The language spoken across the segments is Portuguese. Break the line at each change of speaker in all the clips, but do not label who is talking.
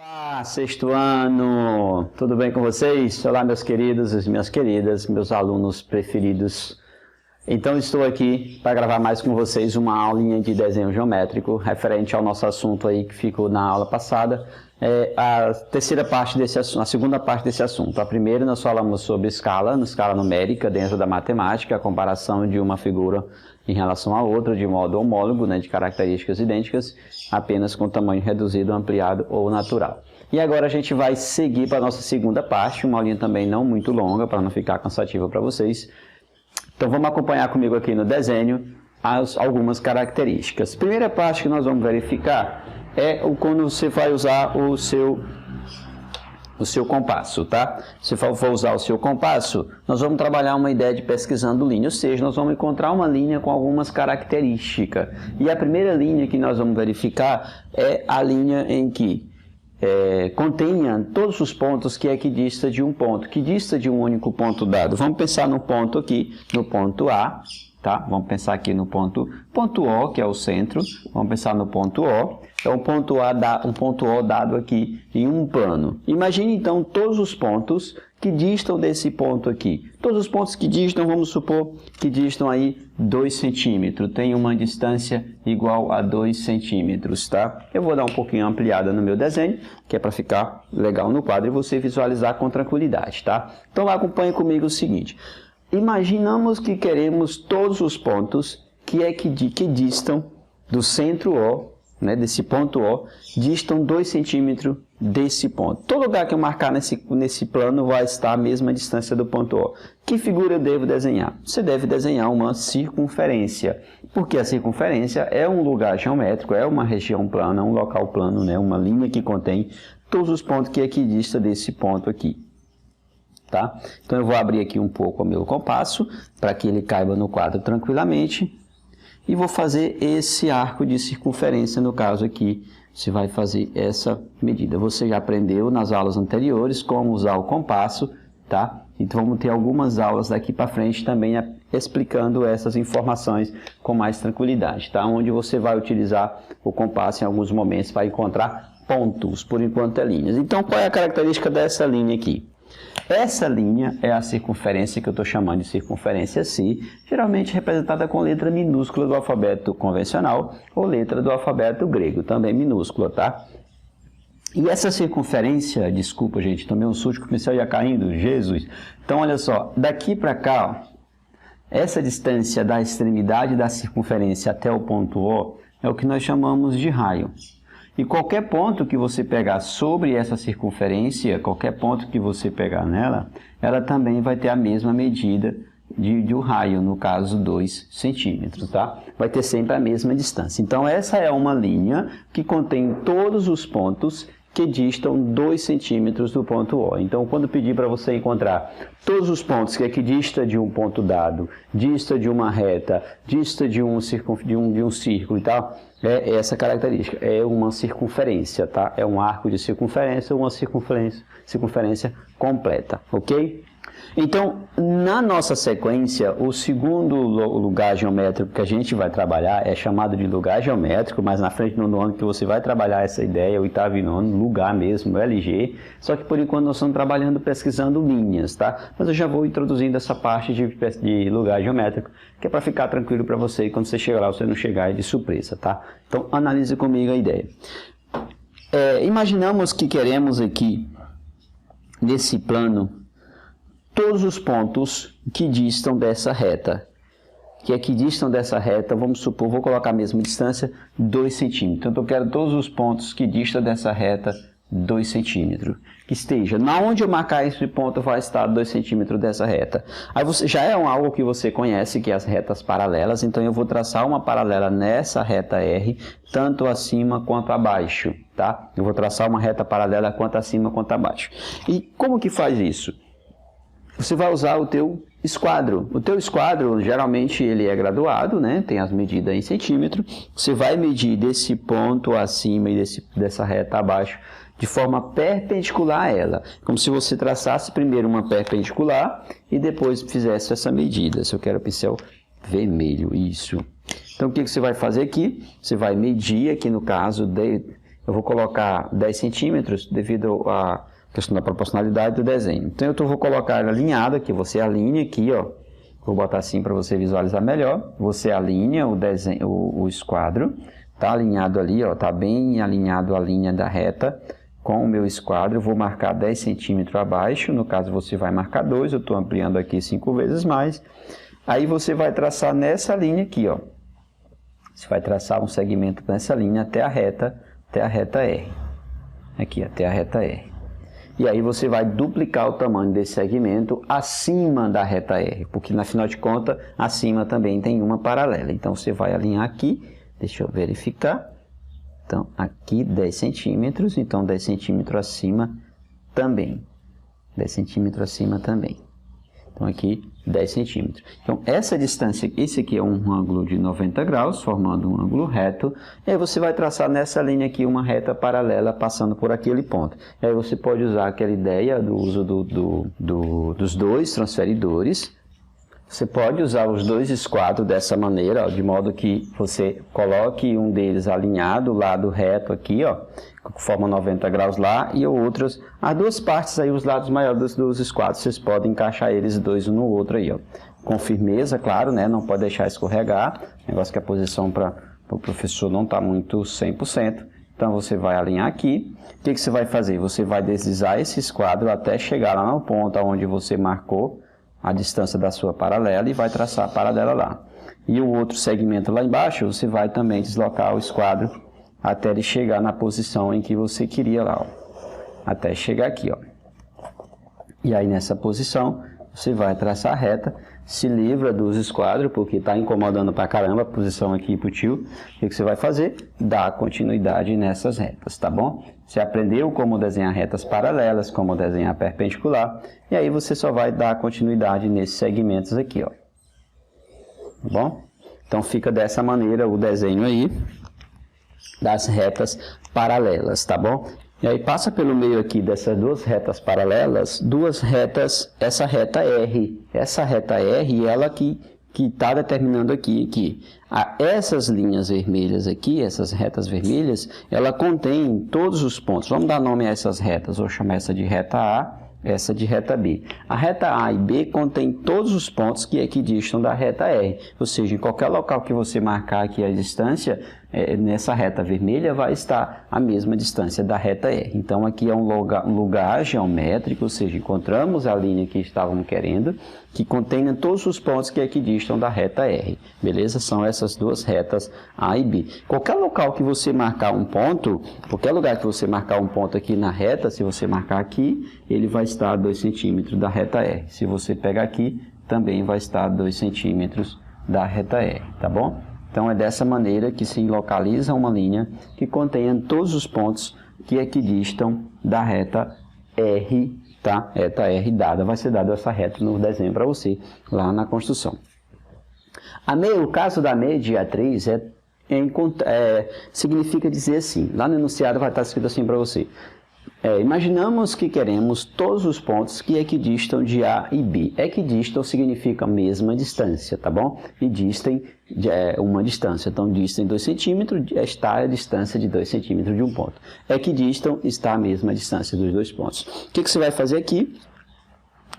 Olá, sexto ano! Tudo bem com vocês? Olá, meus queridos e minhas queridas, meus alunos preferidos. Então, estou aqui para gravar mais com vocês uma aulinha de desenho geométrico referente ao nosso assunto aí que ficou na aula passada. A terceira parte desse assunto, a segunda parte desse assunto. A primeira nós falamos sobre escala numérica dentro da matemática, a comparação de uma figura em relação à outra de modo homólogo, de características idênticas, apenas com tamanho reduzido, ampliado ou natural. E agora a gente vai seguir para a nossa segunda parte, uma aulinha também não muito longa, para não ficar cansativa para vocês. Então vamos acompanhar comigo aqui no desenho algumas características. Primeira parte que nós vamos verificar é quando você vai usar o seu compasso, tá? Se for usar o seu compasso, nós vamos trabalhar uma ideia de pesquisando linha, ou seja, nós vamos encontrar uma linha com algumas características. E a primeira linha que nós vamos verificar é a linha em que contenha todos os pontos que equidista de um ponto, que dista de um único ponto dado. Vamos pensar no ponto aqui, no ponto A, tá? Vamos pensar aqui no ponto O, que é o centro. Vamos pensar no ponto O. É um ponto O dado aqui em um plano. Imagine então todos os pontos que distam desse ponto aqui. Todos os pontos que distam, vamos supor que distam aí 2 centímetros. Tem uma distância igual a 2 centímetros, tá? Eu vou dar um pouquinho ampliada no meu desenho, que é para ficar legal no quadro e você visualizar com tranquilidade, tá? Então lá acompanhe comigo o seguinte. Imaginamos que queremos todos os pontos que distam do centro O, desse ponto O, distam 2 centímetros desse ponto. Todo lugar que eu marcar nesse plano vai estar a mesma distância do ponto O. Que figura eu devo desenhar? Você deve desenhar uma circunferência, porque a circunferência é um lugar geométrico, é uma região plana, um local plano, uma linha que contém todos os pontos que equidistam desse ponto aqui. Tá? Então eu vou abrir aqui um pouco o meu compasso, para que ele caiba no quadro tranquilamente. E vou fazer esse arco de circunferência, no caso aqui, você vai fazer essa medida. Você já aprendeu nas aulas anteriores como usar o compasso, tá? Então vamos ter algumas aulas daqui para frente também explicando essas informações com mais tranquilidade, tá? Onde você vai utilizar o compasso em alguns momentos para encontrar pontos, por enquanto é linhas. Então qual é a característica dessa linha aqui? Essa linha é a circunferência que eu estou chamando de circunferência C, geralmente representada com letra minúscula do alfabeto convencional ou letra do alfabeto grego, também minúscula, tá? E essa circunferência, desculpa gente, tomei um susto que comecei a ir caindo, Jesus! Então olha só, daqui para cá, ó, essa distância da extremidade da circunferência até o ponto O é o que nós chamamos de raio. E qualquer ponto que você pegar sobre essa circunferência, qualquer ponto que você pegar nela, ela também vai ter a mesma medida de um raio, no caso 2 centímetros, tá? Vai ter sempre a mesma distância. Então essa é uma linha que contém todos os pontos que distam 2 centímetros do ponto O. Então, quando pedir para você encontrar todos os pontos que equidista de um ponto dado, dista de uma reta, dista de um círculo e tal, é essa característica, é uma circunferência, tá? É um arco de circunferência ou uma circunferência completa, ok? Então, na nossa sequência, o segundo lugar geométrico que a gente vai trabalhar é chamado de lugar geométrico, mas na frente do nono ano que você vai trabalhar essa ideia, oitavo e nono, lugar mesmo, LG, só que por enquanto nós estamos trabalhando pesquisando linhas, tá? Mas eu já vou introduzindo essa parte de lugar geométrico, que é para ficar tranquilo para você, e quando você chegar lá, você não chegar de surpresa, tá? Então, analise comigo a ideia. Imaginamos que queremos aqui, nesse plano, todos os pontos que distam dessa reta. Que equidistam dessa reta, vamos supor, vou colocar a mesma distância, 2 centímetros. Então eu quero todos os pontos que distam dessa reta 2 centímetros. Que esteja, na onde eu marcar esse ponto vai estar 2 centímetros dessa reta. Aí já é algo que você conhece, que é as retas paralelas, então eu vou traçar uma paralela nessa reta R, tanto acima quanto abaixo, tá? Eu vou traçar uma reta paralela quanto acima quanto abaixo. E como que faz isso? Você vai usar o teu esquadro. O teu esquadro, geralmente, ele é graduado, tem as medidas em centímetro. Você vai medir desse ponto acima e dessa reta abaixo de forma perpendicular a ela. Como se você traçasse primeiro uma perpendicular e depois fizesse essa medida. Se eu quero pincel vermelho, isso. Então, o que você vai fazer aqui? Você vai medir aqui, no caso, eu vou colocar 10 centímetros devido à questão da proporcionalidade do desenho. Então, eu vou colocar alinhado aqui, você alinha aqui, ó, vou botar assim para você visualizar melhor. Você alinha o desenho, o esquadro, tá alinhado ali, ó, tá bem alinhado a linha da reta com o meu esquadro. Eu vou marcar 10 centímetros abaixo, no caso você vai marcar 2, eu estou ampliando aqui 5 vezes mais. Aí você vai traçar nessa linha aqui, ó. Você vai traçar um segmento nessa linha até a reta R. Aqui, até a reta R. E aí você vai duplicar o tamanho desse segmento acima da reta R, porque, na final de contas, acima também tem uma paralela. Então, você vai alinhar aqui, deixa eu verificar. Então, aqui 10 centímetros, então 10 centímetros acima também. 10 centímetros acima também. Então, aqui 10 centímetros. Então, essa distância, esse aqui é um ângulo de 90 graus, formando um ângulo reto. E aí você vai traçar nessa linha aqui uma reta paralela passando por aquele ponto. E aí você pode usar aquela ideia do uso dos dois transferidores. Você pode usar os dois esquadros dessa maneira, ó, de modo que você coloque um deles alinhado, lado reto aqui, ó, que forma 90 graus lá, e outros, as duas partes aí, os lados maiores dos esquadros, vocês podem encaixar eles dois um no outro aí, ó. Com firmeza, claro, né, não pode deixar escorregar, negócio que a posição para o professor não está muito 100%. Então, você vai alinhar aqui. O que você vai fazer? Você vai deslizar esse esquadro até chegar lá no ponto onde você marcou a distância da sua paralela e vai traçar a paralela lá. E o outro segmento lá embaixo, você vai também deslocar o esquadro até ele chegar na posição em que você queria lá, ó. Até chegar aqui, ó. E aí nessa posição, você vai traçar a reta, se livra dos esquadros, porque está incomodando pra caramba a posição aqui pro tio. O que você vai fazer? Dar continuidade nessas retas, tá bom? Você aprendeu como desenhar retas paralelas, como desenhar perpendicular, e aí você só vai dar continuidade nesses segmentos aqui, ó. Tá bom? Então fica dessa maneira o desenho aí das retas paralelas, tá bom? E aí passa pelo meio aqui dessas duas retas paralelas, duas retas, essa reta R. Essa reta R, ela que está determinando aqui que essas linhas vermelhas aqui, essas retas vermelhas, ela contém todos os pontos. Vamos dar nome a essas retas, vou chamar essa de reta A, essa de reta B. A reta A e B contém todos os pontos que equidistam da reta R, ou seja, em qualquer local que você marcar aqui a distância, nessa reta vermelha vai estar a mesma distância da reta R. Então, aqui é um lugar geométrico, ou seja, encontramos a linha que estávamos querendo, que contém todos os pontos que equidistam da reta R. Beleza? São essas duas retas A e B. Qualquer local que você marcar um ponto, qualquer lugar que você marcar um ponto aqui na reta, se você marcar aqui, ele vai estar a 2 centímetros da reta R. Se você pegar aqui, também vai estar a 2 centímetros da reta R, tá bom? Então, é dessa maneira que se localiza uma linha que contenha todos os pontos que equidistam da reta R, tá? Reta R dada, vai ser dada essa reta no desenho para você, lá na construção. O caso da mediatriz significa dizer assim, lá no enunciado vai estar escrito assim para você. Imaginamos que queremos todos os pontos que equidistam de A e B. Equidistam significa mesma distância, tá bom? E distem uma distância. Então, distem 2 centímetros, está a distância de 2 centímetros de um ponto. Equidistam está a mesma distância dos dois pontos. O que você vai fazer aqui?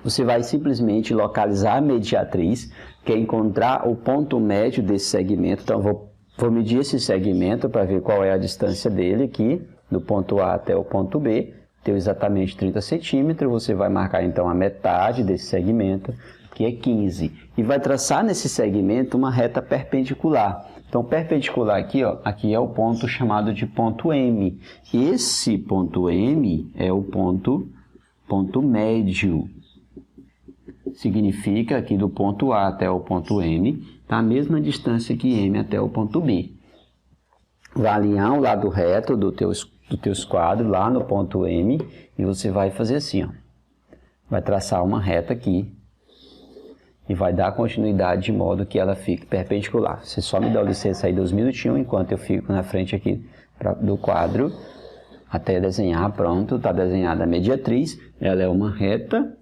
Você vai simplesmente localizar a mediatriz, que é encontrar o ponto médio desse segmento. Então, vou medir esse segmento para ver qual é a distância dele aqui, do ponto A até o ponto B, deu exatamente 30 centímetros, você vai marcar então a metade desse segmento, que é 15, e vai traçar nesse segmento uma reta perpendicular. Então, perpendicular aqui, ó, aqui é o ponto chamado de ponto M. Esse ponto M é o ponto médio. Significa que do ponto A até o ponto M, está a mesma distância que M até o ponto B. Vai alinhar o lado reto do teu esquadro lá no ponto M e você vai fazer assim, ó. Vai traçar uma reta aqui e vai dar continuidade de modo que ela fique perpendicular. Você só me dá licença aí 2 minutinhos enquanto eu fico na frente aqui do quadro até desenhar. Pronto, está desenhada a mediatriz. Ela é uma reta,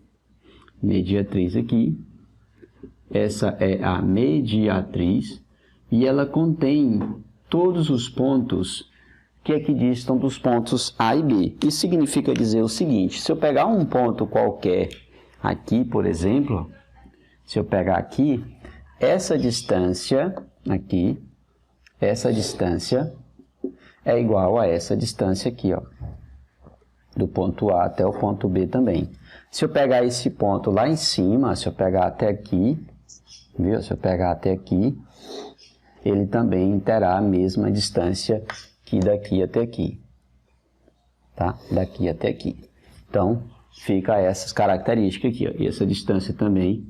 mediatriz aqui. Essa é a mediatriz e ela contém todos os pontos que equidistam dos pontos A e B. Isso significa dizer o seguinte: se eu pegar um ponto qualquer aqui, por exemplo, se eu pegar aqui, essa distância aqui, essa distância é igual a essa distância aqui, ó, do ponto A até o ponto B também. Se eu pegar esse ponto lá em cima, se eu pegar até aqui, viu? Se eu pegar até aqui, ele também terá a mesma distância que daqui até aqui, tá? Daqui até aqui. Então, fica essas características aqui, ó. E essa distância também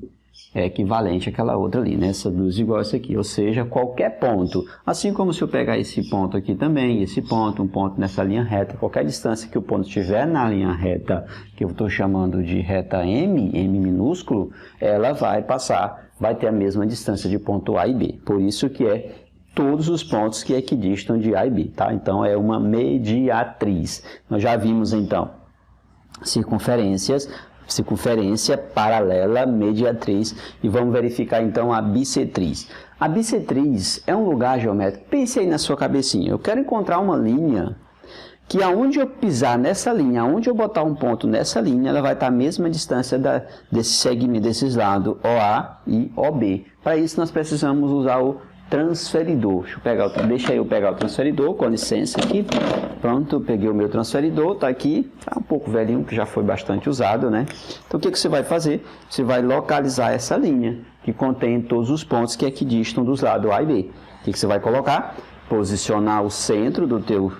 é equivalente àquela outra ali, né? Essa duas igual a essa aqui, ou seja, qualquer ponto. Assim como se eu pegar esse ponto aqui também, esse ponto, um ponto nessa linha reta, qualquer distância que o ponto estiver na linha reta, que eu estou chamando de reta M, M minúsculo, ela vai passar, vai ter a mesma distância de ponto A e B. Por isso que é todos os pontos que equidistam de A e B, tá? Então, é uma mediatriz. Nós já vimos, então, circunferência, paralela, mediatriz, e vamos verificar então a bissetriz. A bissetriz é um lugar geométrico. Pense aí na sua cabecinha. Eu quero encontrar uma linha que aonde eu pisar nessa linha, aonde eu botar um ponto nessa linha, ela vai estar a mesma distância desse segmento, desses lados OA e OB. Para isso nós precisamos usar o transferidor. Deixa eu pegar o transferidor, com licença aqui. Pronto, eu peguei o meu transferidor, tá aqui, tá um pouco velhinho, que já foi bastante usado, né? Então o que você vai fazer? Você vai localizar essa linha, que contém todos os pontos que equidistam dos lados A e B. O que você vai colocar? Posicionar o centro do teu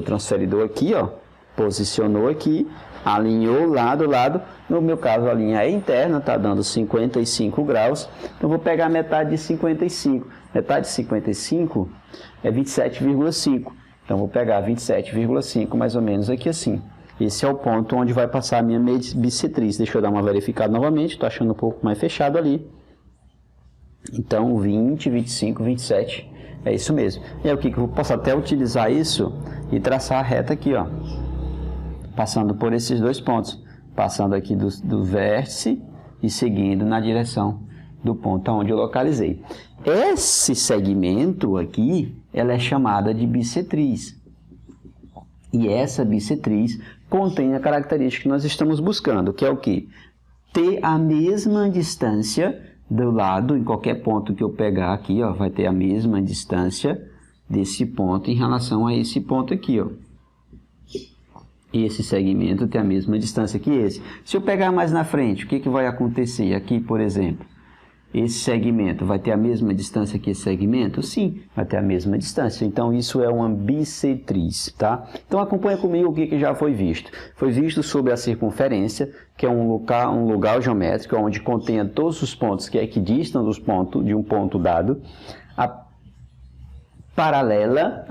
transferidor aqui, ó. Posicionou aqui, alinhou lado, no meu caso a linha é interna, tá dando 55 graus, então vou pegar metade de 55, metade de 55 é 27,5, então vou pegar 27,5 mais ou menos aqui assim, esse é o ponto onde vai passar a minha bissetriz. Deixa eu dar uma verificada novamente, estou achando um pouco mais fechado ali, então 20, 25, 27, é isso mesmo. E aí o que eu posso até utilizar isso e traçar a reta aqui, ó, passando por esses dois pontos, passando aqui do vértice e seguindo na direção do ponto onde eu localizei. Esse segmento aqui, ela é chamada de bissetriz. E essa bissetriz contém a característica que nós estamos buscando, que é o quê? Ter a mesma distância do lado, em qualquer ponto que eu pegar aqui, ó, vai ter a mesma distância desse ponto em relação a esse ponto aqui, ó. Esse segmento tem a mesma distância que esse. Se eu pegar mais na frente, o que vai acontecer? Aqui, por exemplo, esse segmento vai ter a mesma distância que esse segmento? Sim, vai ter a mesma distância. Então, isso é uma bissetriz, tá? Então, acompanha comigo o que já foi visto. Foi visto sobre a circunferência, que é um lugar geométrico onde contém todos os pontos que equidistam dos pontos de um ponto dado. A paralela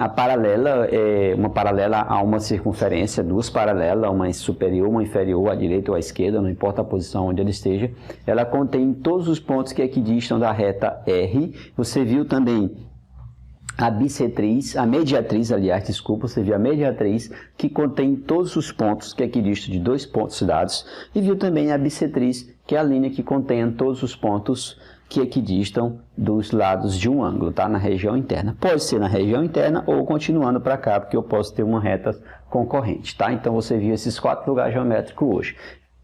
é uma paralela a uma circunferência, duas paralelas, uma superior, uma inferior, à direita ou à esquerda, não importa a posição onde ela esteja. Ela contém todos os pontos que equidistam da reta R. Você viu também a bissetriz, a mediatriz, aliás, desculpa, você viu a mediatriz, que contém todos os pontos que equidistam de dois pontos dados. E viu também a bissetriz, que é a linha que contém todos os pontos que equidistam dos lados de um ângulo, tá? Na região interna. Pode ser na região interna ou continuando para cá, porque eu posso ter uma reta concorrente, tá? Então, você viu esses 4 lugares geométricos hoje.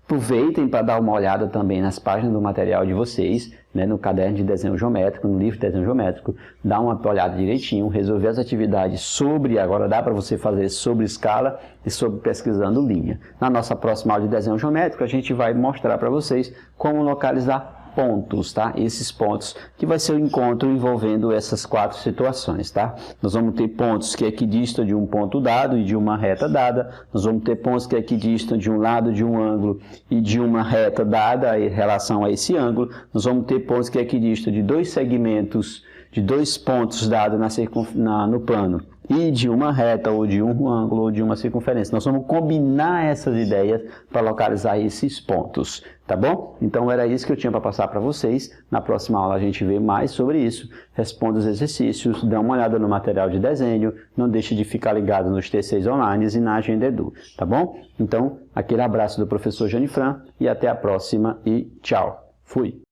Aproveitem para dar uma olhada também nas páginas do material de vocês, né, no caderno de desenho geométrico, no livro de desenho geométrico, dá uma olhada direitinho, resolver as atividades sobre, agora dá para você fazer sobre escala e sobre pesquisando linha. Na nossa próxima aula de desenho geométrico, a gente vai mostrar para vocês como localizar pontos, tá? Esses pontos que vai ser o encontro envolvendo essas 4 situações, tá? Nós vamos ter pontos que equidistam de um ponto dado e de uma reta dada, nós vamos ter pontos que equidistam de um lado de um ângulo e de uma reta dada em relação a esse ângulo, nós vamos ter pontos que equidistam de dois segmentos, de dois pontos dados no plano e de uma reta ou de um ângulo ou de uma circunferência. Nós vamos combinar essas ideias para localizar esses pontos, tá bom? Então era isso que eu tinha para passar para vocês. Na próxima aula a gente vê mais sobre isso, responda os exercícios, dá uma olhada no material de desenho, não deixe de ficar ligado nos T6 online e na Agenda Edu, tá bom? Então, aquele abraço do professor Janifran e até a próxima e tchau. Fui!